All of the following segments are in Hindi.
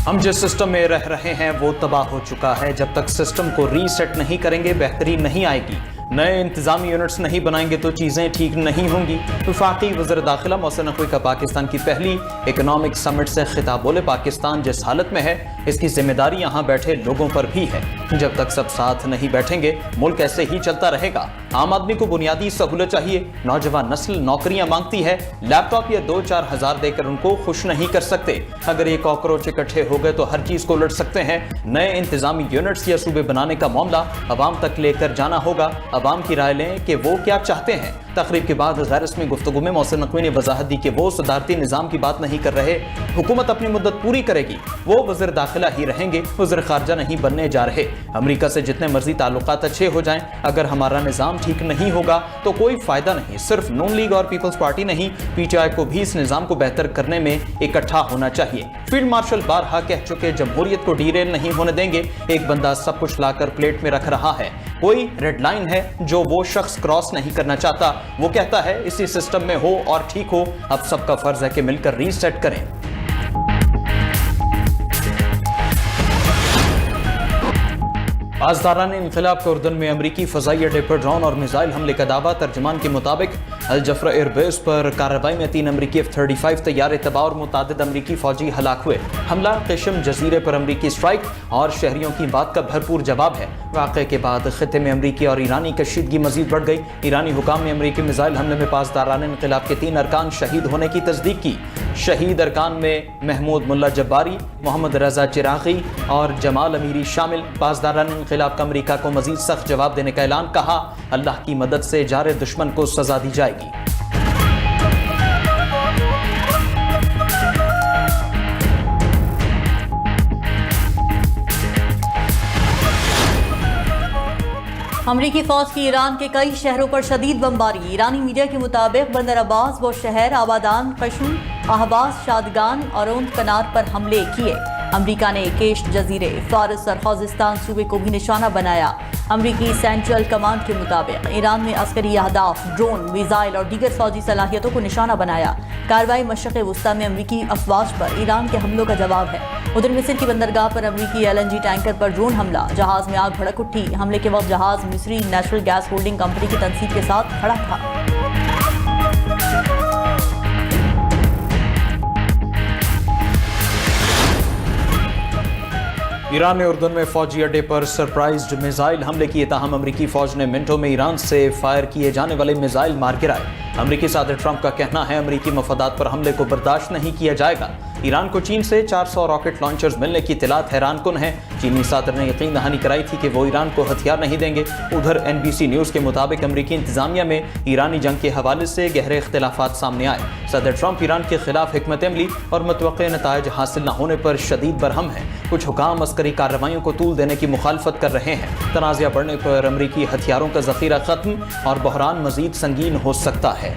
हम जिस सिस्टम में रह रहे हैं वो तबाह हो चुका है। जब तक सिस्टम को रीसेट नहीं करेंगे बेहतरी नहीं आएगी। नए इंतजामी यूनिट्स नहीं बनाएंगे तो चीजें ठीक नहीं होंगी। वफाकी वज़ीर दाखिला मोहसिन नकवी का पाकिस्तान की पहली इकोनॉमिक समिट से खिताब। बोले, पाकिस्तान जिस हालत में है इसकी जिम्मेदारी यहाँ बैठे लोगों पर भी है। जब तक सब साथ नहीं बैठेंगे मुल्क ऐसे ही चलता रहेगा। आम आदमी को बुनियादी सहूलत चाहिए। नौजवान नस्ल नौकरियां मांगती है। लैपटॉप या 2-4 हजार देकर उनको खुश नहीं कर सकते। अगर ये कॉकरोच इकट्ठे हो गए तो हर चीज को उलट सकते हैं। नए इंतजामी यूनिट्स या सूबे बनाने का मामला अवाम तक लेकर जाना होगा। अवाम की राय लें कि वो क्या चाहते हैं। तकरीब के बाद गैर रस्मी गुफ्तगू में मोहसिन नकवी ने वजाहत दी कि वो सदारती निज़ाम की बात नहीं कर रहे। हुकूमत अपनी मुद्दत पूरी करेगी, वो वज़ीर दाखिला ही रहेंगे, वज़ीर खारजा नहीं बनने जा रहे। अमरीका से जितने मर्जी ताल्लुकात अच्छे हो जाएं, अगर हमारा निज़ाम ठीक नहीं होगा तो कोई फायदा नहीं। सिर्फ नून लीग और पीपल्स पार्टी नहीं, PTI को भी इस निज़ाम को बेहतर करने में इकट्ठा होना चाहिए। फील्ड मार्शल बारहा कह चुके जमहूरियत को डीरेल नहीं होने देंगे। एक बंदा सब कुछ लाकर प्लेट में रख रहा है। कोई रेड लाइन है जो वो शख्स क्रॉस नहीं करना चाहता। वो कहता है इसी सिस्टम में हो और ठीक हो। अब सबका फर्ज है कि मिलकर रीसेट करें। पासदारान इनकलाब के उर्दन में अमरीकी फजाई अड्डे पर ड्रोन और मिसाइल हमले का दावा। तर्जमान के मुताबिक अल जफरा एयरबेस पर कार्रवाई में 3 अमरीकी F-35 तैयारे तबाह और मुतादिद अमरीकी फौजी हलाक हुए। हमला किशम जजीरे पर अमरीकी स्ट्राइक और शहरियों की बात का भरपूर जवाब है। वाक़े के बाद खित्ते में अमरीकी और ईरानी कशीदगी मजीद बढ़ गई। ईरानी हुकाम ने अमरीकी मिसाइल हमले में पासदारान इनकलाब के 3 अरकान शहीद होने की तस्दीक की। शहीद अरकान में महमूद मुल्ला जब्बारी, मोहम्मद रजा चिरागी और जमाल अमीरी शामिल। पासदारान इनकलाब का अमरीका को मजीद सख्त जवाब देने का ऐलान। कहा, अल्लाह की मदद से जारे दुश्मन को सजा दी जाएगी। अमरीकी फौज की ईरान के कई शहरों पर शदीद बमबारी। ईरानी मीडिया के मुताबिक बंदर अब्बास व शहर आबादान, कशुम, अहबाज, शादगान और उन कनार पर हमले किए। अमरीका ने केश जजीरे, फारस और खोजिस्तान सूबे को भी निशाना बनाया। अमरीकी सेंट्रल कमांड के मुताबिक ईरान में अस्करी अहदाफ, ड्रोन, मिसाइल और दीगर फौजी सलाहियतों को निशाना बनाया। कार्रवाई मशरक़ वस्ता में अमरीकी अफवाज पर ईरान के हमलों का जवाब है। उधर मिस्र की बंदरगाह पर अमरीकी LNG टैंकर पर ड्रोन हमला। जहाज में आग भड़क उठी। हमले के वक्त जहाज मिस्री नेशनल गैस होल्डिंग कंपनी की तनसीब के साथ खड़ा था। ईरान ने उर्दन में फौजी अड्डे पर सरप्राइज्ड मिसाइल हमले किए। ताहम अमरीकी फौज ने मिनटों में ईरान से फायर किए जाने वाले मिसाइल मार गिराए। अमरीकी सदर ट्रंप का कहना है अमरीकी मफादात पर हमले को बर्दाश्त नहीं किया जाएगा। ईरान को चीन से 400 रॉकेट लॉन्चर्स मिलने की इत्तलात हैरानकुन है। चीनी सदर ने यकीन दहानी कराई थी कि वो ईरान को हथियार नहीं देंगे। उधर NBC न्यूज़ के मुताबिक अमरीकी इंतजामिया में ईरानी जंग के हवाले से गहरे इख्तिलाफात सामने आए। सदर ट्रंप ईरान के खिलाफ हिकमत अमली और मुतवक्के नताइज हासिल न होने पर शदीद बरहम है। कुछ हुकाम अस्करी कार्रवाइयों को तूल देने की मुखालफत कर रहे हैं। तनाज़ा बढ़ने पर अमरीकी हथियारों का जखीरा खत्म और बहरान मजीद संगीन हो सकता है।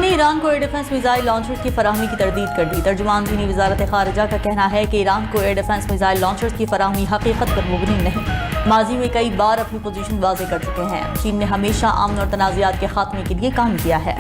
ईरान को एयर डिफेंस मिसाइल लॉन्चर्स की फराहमी की तरदीद कर दी। तर्जुमान चीनी वजारत खारजा का कहना है कि ईरान को एयर डिफेंस मिसाइल लॉन्चर्स की फराहमी हकीकत पर मुबनी नहीं। माजी में कई बार अपनी पोजीशन वाज़ेह कर चुके हैं। चीन ने हमेशा अमन और तनाज़ात के खात्मे के लिए काम किया है।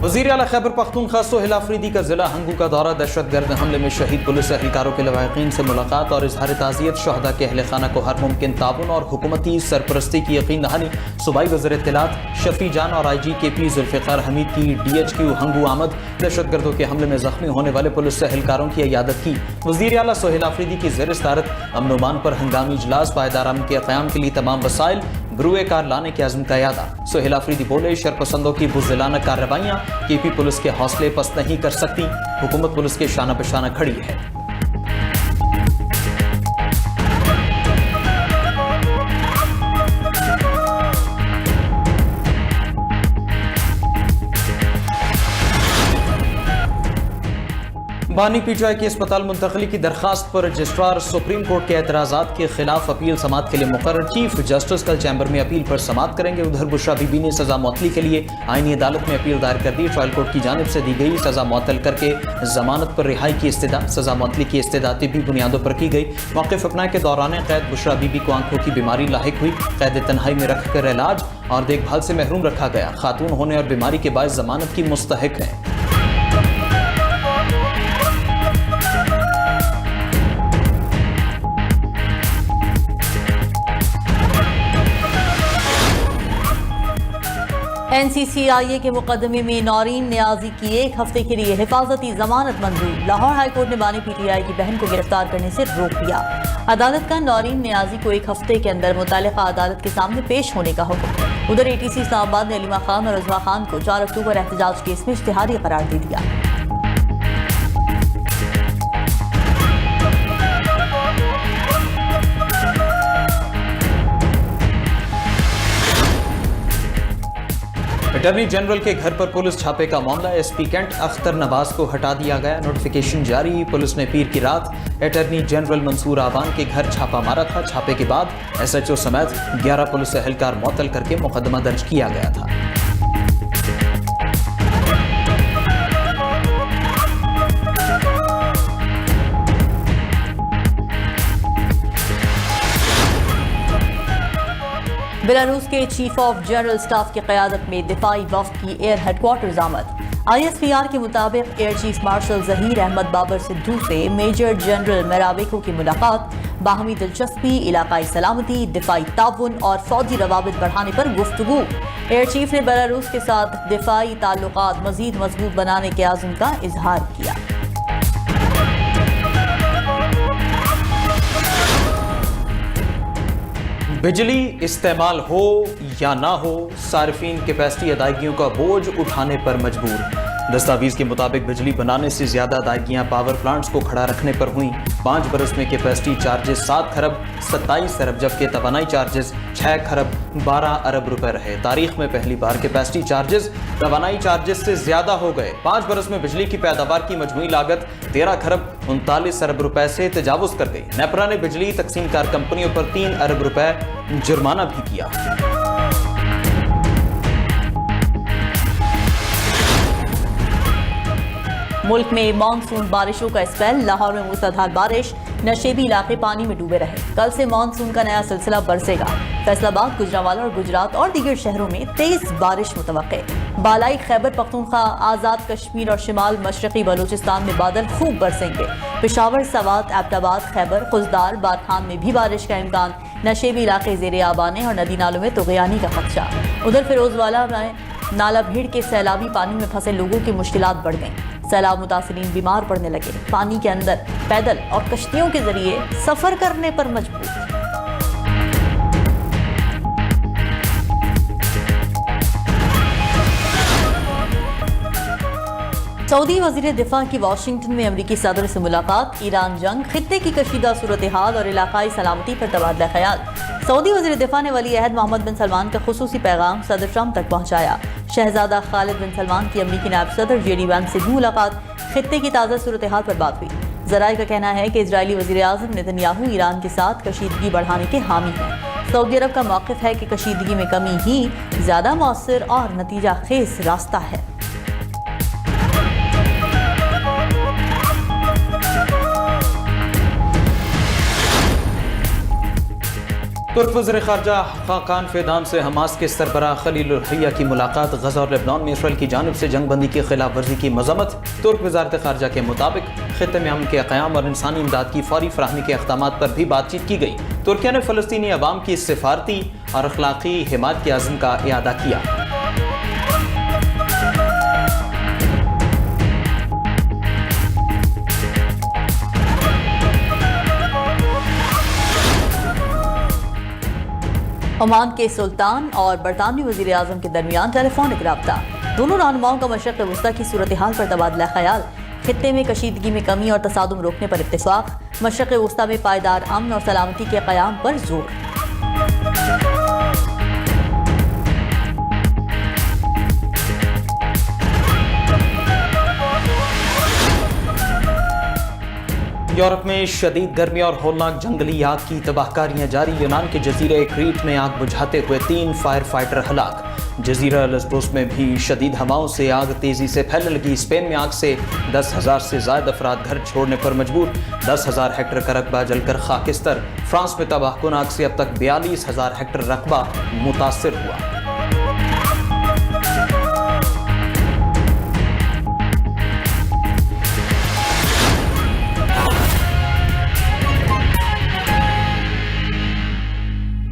वज़ीर आला खैबर पख्तूनख्वा सोहेल आफरीदी का जिला हंगू का दौरा। दहशतगर्द हमले में शहीद पुलिस एहलकारों के लवाहिकीन से मुलाकात और इजहार ताज़ियत। शहदा के अहल खाना को हर मुमकिन ताउन और हुकूमती सरपरस्ती की यकीन दहानी। सूबाई वज़ीर इत्तलात शफी जान और IG KP जुल्फ़िकार हमीद की DHQ हंगू आमद। दहशतगर्दों के हमले में जख्मी होने वाले पुलिस एहलकारों की इयादत की। वज़ीर आला सोहेल आफरीदी की ज़ेर सदारत अमन व अमान पर हंगामी इजलास। पायदार अमन के क़याम के लिए तमाम वसाइल ब्रुए कार लाने के अज़्म का यादा। सोहेल आफरीदी बोले, शरपसंदों की बुज़दिलाना कार्रवाइयाँ KP पुलिस के हौसले पस्त नहीं कर सकती। हुकूमत पुलिस के शाना बशाना खड़ी है। बानी पीटीआई की अस्पताल मुंतकली की दरखास्त पर रजिस्ट्रार सुप्रीम कोर्ट के एतराज़ात के खिलाफ अपील समात के लिए मुकर्रर। चीफ जस्टिस कल चैम्बर में अपील पर समात करेंगे। उधर बुशरा बीबी ने सजा मुअत्तली के लिए आईनी अदालत में अपील दायर कर दी। ट्रायल कोर्ट की जानिब से दी गई सजा मुअत्तल करके जमानत पर रिहाई की इस्तदा। सजा मुअत्तली की इस्तदा भी बुनियादों पर की गई। मौक़िफ़ अपनाने के दौरान कैद बुशरा बीबी को आंखों की बीमारी लाहिक हुई। कैद तन्हाई में रख कर इलाज और देखभाल से महरूम रखा गया। खातून होने और बीमारी के बायस जमानत की मुस्तहिक है। NCCIA के मुकदमे में नौरीन नियाजी की 1 हफ्ते के लिए हिफाजती जमानत मंजूर। लाहौर हाईकोर्ट ने बानी PTI की बहन को गिरफ्तार करने से रोक दिया। अदालत का नौरीन नियाजी को 1 हफ्ते के अंदर मुतालिका अदालत के सामने पेश होने का हुक्म। उधर ATC इस्लामाबाद ने अलीमा खान और उजमा खान को 4 अक्टूबर एहतजाज केस में इश्तिहारी करार दे दिया। अटॉर्नी जनरल के घर पर पुलिस छापे का मामला। SP कैंट अख्तर नवाज को हटा दिया गया। नोटिफिकेशन जारी। पुलिस ने पीर की रात अटॉर्नी जनरल मंसूर आवान के घर छापा मारा था। छापे के बाद SHO समेत 11 पुलिस एहलकार मुअत्तल करके मुकदमा दर्ज किया गया था। बेलारूस के चीफ ऑफ जनरल स्टाफ की क़यादत में दिफाई वफ़द की एयर हेडक्वार्टर्स आमद। ISPR के मुताबिक air chief marshal Zaheer Ahmed Babar Sidhu से मेजर जनरल मेरावेको की मुलाकात बाहमी दिलचस्पी, इलाकाई सलामती, दिफाई ताउन और फौजी रवाबित बढ़ाने पर गुफ्तगू। एयर चीफ ने बेलारूस के साथ दिफाई ताल्लुकात मज़ीद मजबूत बनाने के आज़म का इजहार किया। बिजली इस्तेमाल हो या ना हो, सार्फिन कैपेसिटी अदायगियों का बोझ उठाने पर मजबूर। दस्तावेज के मुताबिक बिजली बनाने से ज्यादा अदायगियां पावर प्लांट्स को खड़ा रखने पर हुई। 5 बरस में कैपेसिटी चार्जेस 7 खरब 27 अरब जबकि तवानाई चार्जेस 6 खरब 12 अरब रुपए रहे। तारीख में पहली बार कैपेसिटी चार्जेस तवानाई चार्जेस से ज्यादा हो गए। 5 बरस में बिजली की पैदावार की मजमूई लागत 13 खरब 39 अरब रुपए से तजावुज कर गई। नेपरा ने बिजली तकसीमकार कंपनियों पर 3 अरब रुपए जुर्माना भी किया। मुल्क में मानसून बारिशों का स्पेल। लाहौर में मूसलाधार बारिश, नशेबी इलाके पानी में डूबे रहे। कल से मानसून का नया सिलसिला बरसेगा। फैसलाबाद, गुजरांवाला और गुजरात और दीगर शहरों में तेज बारिश मुतवक्के। बालाई खैबर पख्तूनख्वा, आज़ाद कश्मीर और शिमाल मशरकी बलूचिस्तान में बादल खूब बरसेंगे। पेशावर, सवात, एबटाबाद, खैबर, खुजदार, बारखान में भी बारिश का इम्कान। नशेबी इलाके ज़ेरे आबाने और नदी नालों में तुग़यानी का खदशा। उधर फिरोजवाला में नाला भीड़ के सैलाबी पानी में फंसे लोगों की मुश्किलात बढ़ गईं। सैलाब मुतासिरीन बीमार पड़ने लगे। पानी के अंदर पैदल और कश्तियों के जरिए सफर करने पर मजबूर। सऊदी वज़ीर दिफा की वाशिंगटन में अमरीकी सदर से मुलाकात। ईरान जंग, खित्ते की कशीदा सूरत हाल और इलाकाई सलामती पर तबादला ख्याल। सऊदी वज़ीर दिफा ने वली अहद मोहम्मद बिन सलमान का खुसूसी पैगाम सदर ट्रंप तक पहुँचाया। शहजादा खालिद बिन सलमान की अमरीकी नायब सदर JD वैंस से भी मुलाकात। खित्ते की ताज़ा सूरत हाल पर बात हुई। ज़राए का कहना है कि इजरायली वज़ीर आज़म नेतन्याहू ईरान के साथ कशीदगी बढ़ाने के हामी हैं। सऊदी अरब का मौक़िफ़ है कि कशीदगी में कमी ही ज़्यादा मौसर और नतीजा खेज रास्ता है। तुर्क वज़ीर ख़ारजा खाकान फ़ेदान से हमास के सरबराह खलील हैया की मुलाकात। गज़ा और लेबनान में इसराइल की जानिब से जंग बंदी की खिलाफ वर्जी की मज़म्मत। तुर्क वज़ारत ख़ारजा के मुताबिक ख़ित्ते में अमन के क़याम और इंसानी इमदाद की फौरी फराहमी के अक़दामात पर भी बातचीत की गई। तुर्किया ने फ़लस्तीनी अवाम की सिफारती और अखलाक़ी हिमायत के आज़म का इआदा किया। ओमान के सुल्तान और बरतानवी वज़ीर आज़म के दरमियान टेलीफोनिक रब्ता। दोनों रहनुमाओं का मशरक़ वस्ता की सूरत हाल पर तबादला ख्याल। खित्ते में कशीदगी में कमी और तसादुम रोकने पर इत्तेफाक। मशरक़ वस्ता में पायदार अमन और सलामती के क़याम पर जोर। यूरोप में शदीद गर्मी और होलनाक जंगली आग की तबाहकारियां जारी। यूनान के जजीरे क्रीट में आग बुझाते हुए 3 फायर फाइटर हलाक। जजीरा लेस्बोस में भी शदीद हवाओं से आग तेजी से फैलने लगी। स्पेन में आग से 10,000 से ज्यादा अफराद घर छोड़ने पर मजबूर। 10,000 हेक्टेयर का रकबा जलकर खाकिस्तर। फ्रांस में तबाहकुन आग से अब तक 42,000 हेक्टेयर रकबा मुतासिर हुआ।